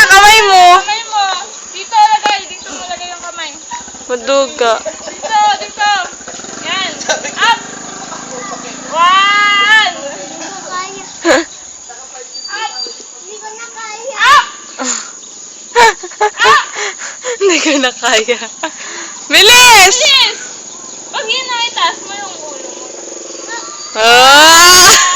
kamay mo. Kamay mo. Dito lagay. Dito mo lagay yung kamay. Maduga. Dito, dito. Yan. Up. One. Hindi ko na kaya. Bilis! Bilis! Pag yun na, itaas mo yung ulo mo. Ah!